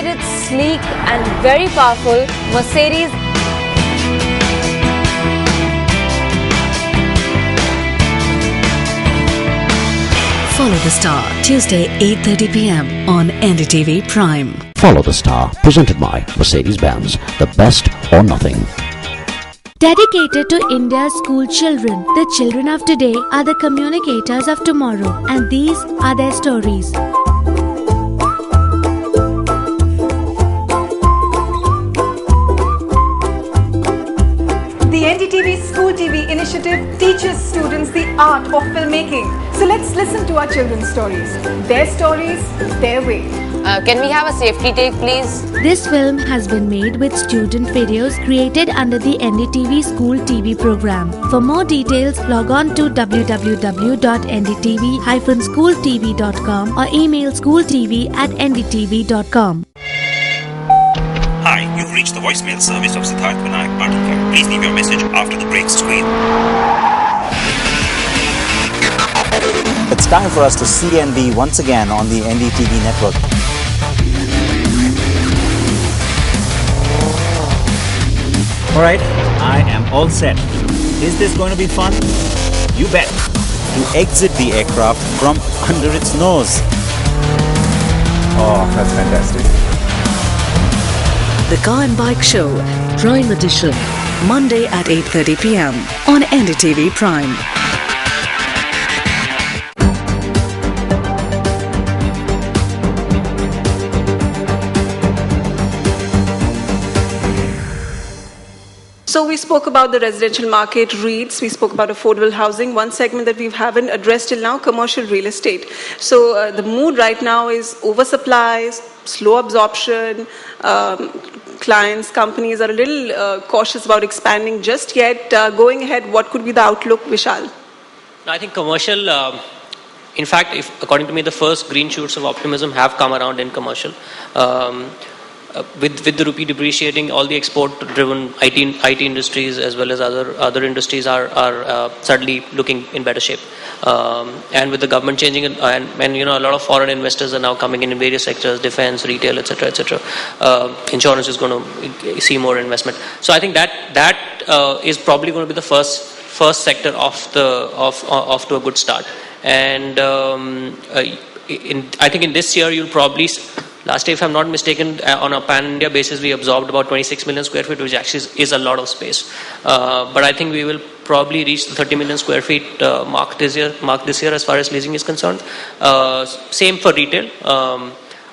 It's sleek and very powerful. Mercedes Follow the Star, Tuesday 8:30 p.m. on NDTV Prime. Follow the Star, presented by Mercedes-Benz, the best or nothing. Dedicated to India's school children, the children of today are the communicators of tomorrow, and these are their stories. The NDTV School TV initiative teaches students the art of filmmaking. So let's listen to our children's stories. Their stories, their way. Can we have a safety take, please? This film has been made with student videos created under the NDTV School TV program. For more details, log on to www.ndtv-schooltv.com or email schooltv@ndtv.com. Hi, you've reached the voicemail service of Siddharth Vinayak Patikar. Please leave your message after the break screen. It's time for us to see and be once again on the NDTV network. Alright, I am all set. Is this going to be fun? You bet. To exit the aircraft from under its nose. Oh, that's fantastic. The Car and Bike Show, Prime Edition, Monday at 8:30 p.m. on NDTV Prime. So we spoke about the residential market, REITs, we spoke about affordable housing. One segment that we haven't addressed till now, commercial real estate. So the mood right now is oversupply, slow absorption. Clients, companies are a little cautious about expanding just yet. Going ahead, what could be the outlook, Vishal? I think commercial, in fact, according to me, the first green shoots of optimism have come around in commercial. With the rupee depreciating, all the export-driven IT industries as well as other industries are certainly looking in better shape. And with the government changing, and a lot of foreign investors are now coming in various sectors, defense, retail, etc., etc. Insurance is going to see more investment. So I think that is probably going to be the first sector off to a good start. And I think in this year you'll probably. Last year, if I'm not mistaken, on a pan-India basis, we absorbed about 26 million square feet, which actually is a lot of space. But I think we will probably reach the 30 million square feet mark this year as far as leasing is concerned. Same for retail.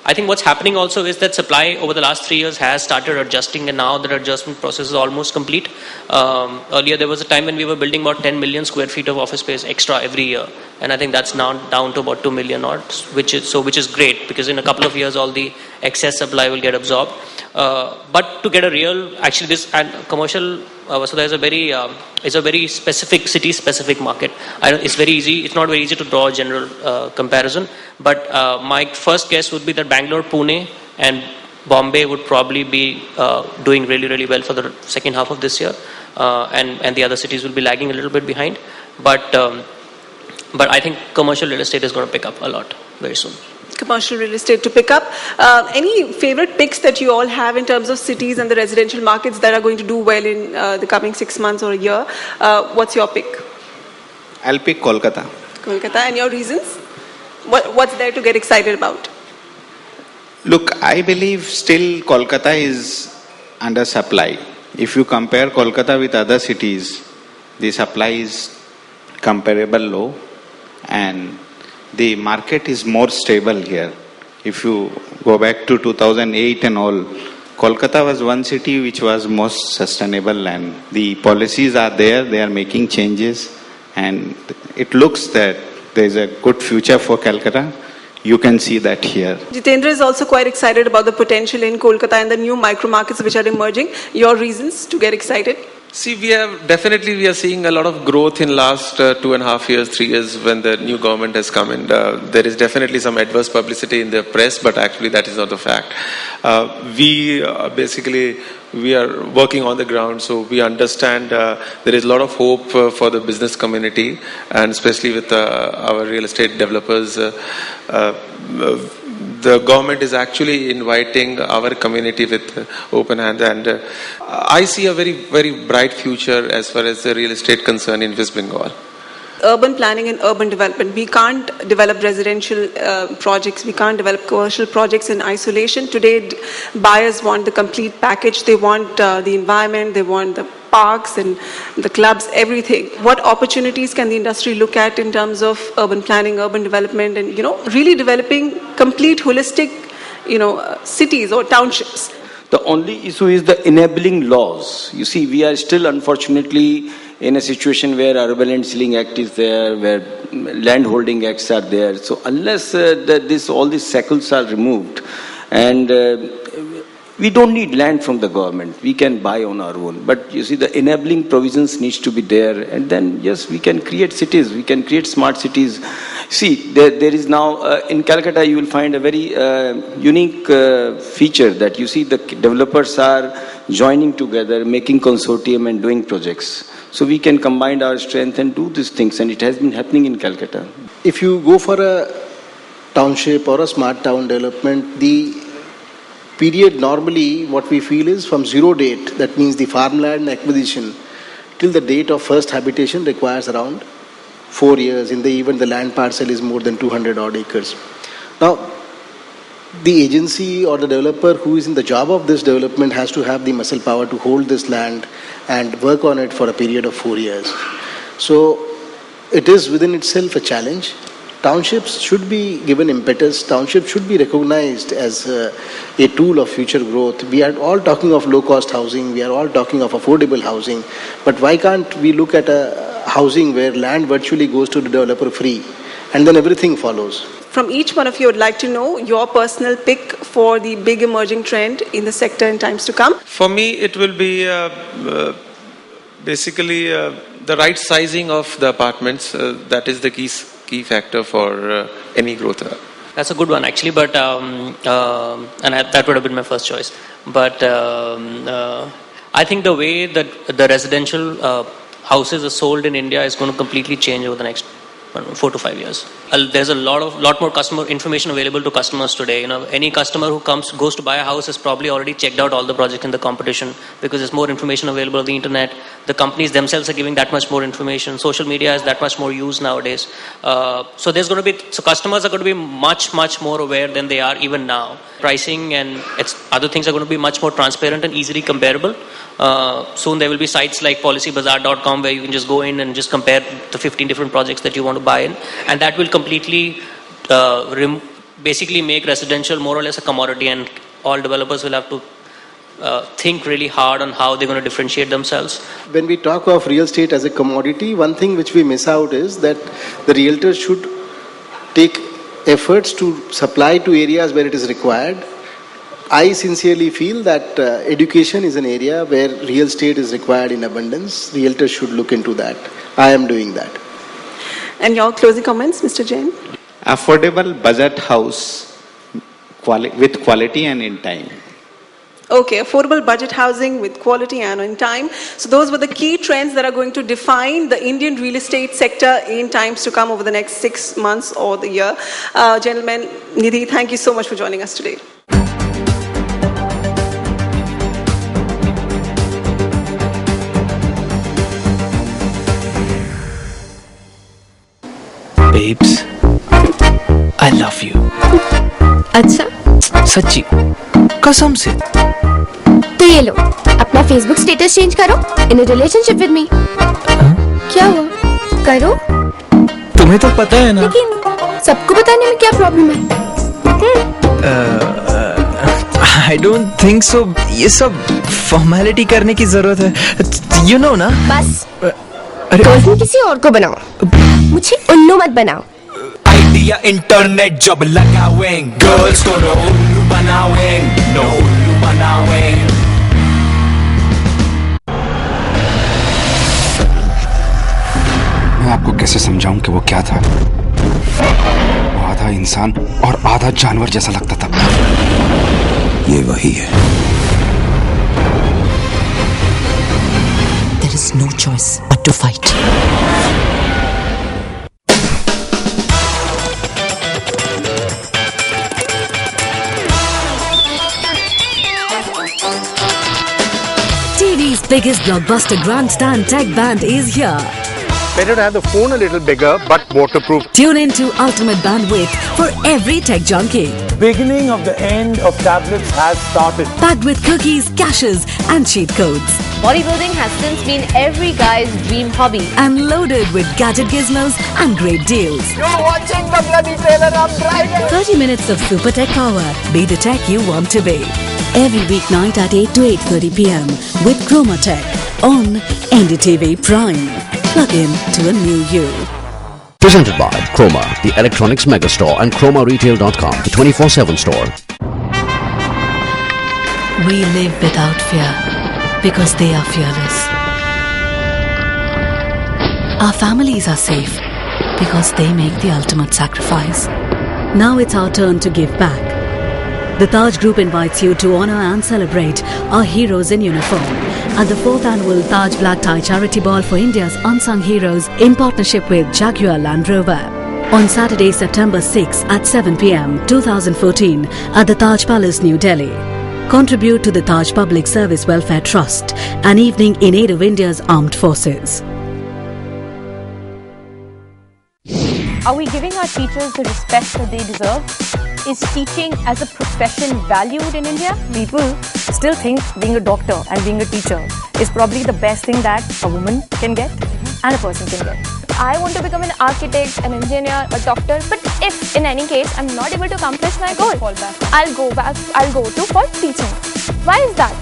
I think what's happening also is that supply over the last 3 years has started adjusting, and now the adjustment process is almost complete. Earlier, there was a time when we were building about 10 million square feet of office space extra every year, and I think that's now down to about 2 million odd, which is great, because in a couple of years all the excess supply will get absorbed. But to get a real, actually this and commercial, Vasudha is a very specific city-specific market. It's very easy. It's not very easy to draw a general comparison. But my first guess would be that Bangalore, Pune, and Bombay would probably be doing really, really well for the second half of this year, and the other cities will be lagging a little bit behind. But I think commercial real estate is going to pick up a lot very soon. Commercial real estate to pick up. Any favorite picks that you all have in terms of cities and the residential markets that are going to do well in the coming 6 months or a year? What's your pick? I'll pick Kolkata. Kolkata, and your reasons? What's there to get excited about? Look, I believe still Kolkata is under supply. If you compare Kolkata with other cities, the supply is comparable low, and the market is more stable here. If you go back to 2008 and all, Kolkata was one city which was most sustainable, and the policies are there, they are making changes, and it looks that there is a good future for Calcutta. You can see that here. Jitendra is also quite excited about the potential in Kolkata and the new micro markets which are emerging. Your reasons to get excited? See, we are seeing a lot of growth in last 2.5 years, 3 years when the new government has come in. There is definitely some adverse publicity in the press, but actually that is not the fact. We are working on the ground, so we understand there is a lot of hope for the business community, and especially with our real estate developers. the government is actually inviting our community with open hands, and I see a very, very bright future as far as the real estate concern in West Bengal. Urban planning and urban development. We can't develop residential projects. We can't develop commercial projects in isolation. Today, buyers want the complete package. They want the environment. They want the parks and the clubs, everything. What opportunities can the industry look at in terms of urban planning, urban development, and really developing complete holistic, cities or townships? The only issue is the enabling laws. You see, we are still unfortunately in a situation where Urban Land Ceiling Act is there, where land holding acts are there. So unless all these shackles are removed, and we don't need land from the government, we can buy on our own. But you see, the enabling provisions needs to be there, and then yes, we can create cities, we can create smart cities. See, there is now, in Calcutta you will find a very unique feature that you see the developers are joining together, making consortium and doing projects. So we can combine our strength and do these things, and it has been happening in Calcutta. If you go for a township or a smart town development, the period normally what we feel is from zero date, that means the farmland acquisition, till the date of first habitation requires around 4 years. Even the land parcel is more than 200 odd acres. Now, the agency or the developer who is in the job of this development has to have the muscle power to hold this land and work on it for a period of 4 years. So it is within itself a challenge. Townships should be given impetus. Townships should be recognized as a tool of future growth. We are all talking of low-cost housing. We are all talking of affordable housing. But why can't we look at a housing where land virtually goes to the developer free, and then everything follows? From each one of you, I'd like to know your personal pick for the big emerging trend in the sector in times to come. For me, it will be basically the right sizing of the apartments. That is the key factor for any growth. That's a good one, actually, but that would have been my first choice. But I think the way that the residential houses are sold in India is going to completely change over the next 4 to 5 years. There's a lot more customer information available to customers today. Any customer who goes to buy a house has probably already checked out all the projects in the competition, because there's more information available on the internet. The companies themselves are giving that much more information. Social media is that much more used nowadays. So customers are going to be much more aware than they are even now. Pricing and other things are going to be much more transparent and easily comparable. Soon there will be sites like policybazaar.com where you can just go in and just compare the 15 different projects that you want to buy in, and that will completely basically make residential more or less a commodity, and all developers will have to think really hard on how they're going to differentiate themselves. When we talk of real estate as a commodity, one thing which we miss out is that the realtors should take efforts to supply to areas where it is required. I sincerely feel that education is an area where real estate is required in abundance. Realtors should look into that. I am doing that. And your closing comments, Mr. Jain? Affordable budget house with quality and in time. Okay, affordable budget housing with quality and in time. So those were the key trends that are going to define the Indian real estate sector in times to come over the next 6 months or the year. Gentlemen, Nidhi, thank you so much for joining us today. Babes, I love you. अच्छा? सच्ची, कसम से। तो ये लो, अपना Facebook status change करो। In a relationship with me. क्या हुआ? करो? तुम्हें तो पता है ना? लेकिन सबको बताने में क्या प्रॉब्लम है? I don't think so. ये सब फॉर्मेलिटी करने की जरूरत है। You know ना? बस। गर्लफ्रेंड किसी और को बनाओ, मुझे उल्लू मत बनाओ। आइडिया इंटरनेट जब लगावें, गर्ल्स को नो उल्लू बनावें, नो उल्लू बनावें। मैं आपको कैसे समझाऊं कि वो क्या था? वो आधा इंसान और आधा जानवर जैसा लगता था। ये वही है। There is no choice but to fight. biggest blockbuster grandstand tech band is here. Better to have the phone a little bigger but waterproof. Tune in to Ultimate Bandwidth for every tech junkie. Beginning of the end of tablets has started. Packed with cookies, caches and cheat codes. Bodybuilding has since been every guy's dream hobby. And loaded with gadget gizmos and great deals. You're watching the bloody trailer, I'm driving. 30 minutes of super tech power. Be the tech you want to be. Every weeknight at 8 to 8:30 p.m. with Chroma Tech on NDTV Prime. Plug in to a new you. Presented by Chroma, the electronics megastore, and ChromaRetail.com, the 24/7 store. We live without fear because they are fearless. Our families are safe because they make the ultimate sacrifice. Now it's our turn to give back. The Taj Group invites you to honor and celebrate our heroes in uniform at the 4th annual Taj Black Tie Charity Ball for India's Unsung Heroes in partnership with Jaguar Land Rover. On Saturday, September 6 at 7 p.m. 2014 at the Taj Palace, New Delhi. Contribute to the Taj Public Service Welfare Trust, an evening in aid of India's armed forces. Are we giving our teachers the respect that they deserve? Is teaching as a profession valued in India? People still think being a doctor and being a teacher is probably the best thing that a woman can get and a person can get. I want to become an architect, an engineer, a doctor, but if in any case I'm not able to accomplish my goal, I'll go to for teaching. Why is that?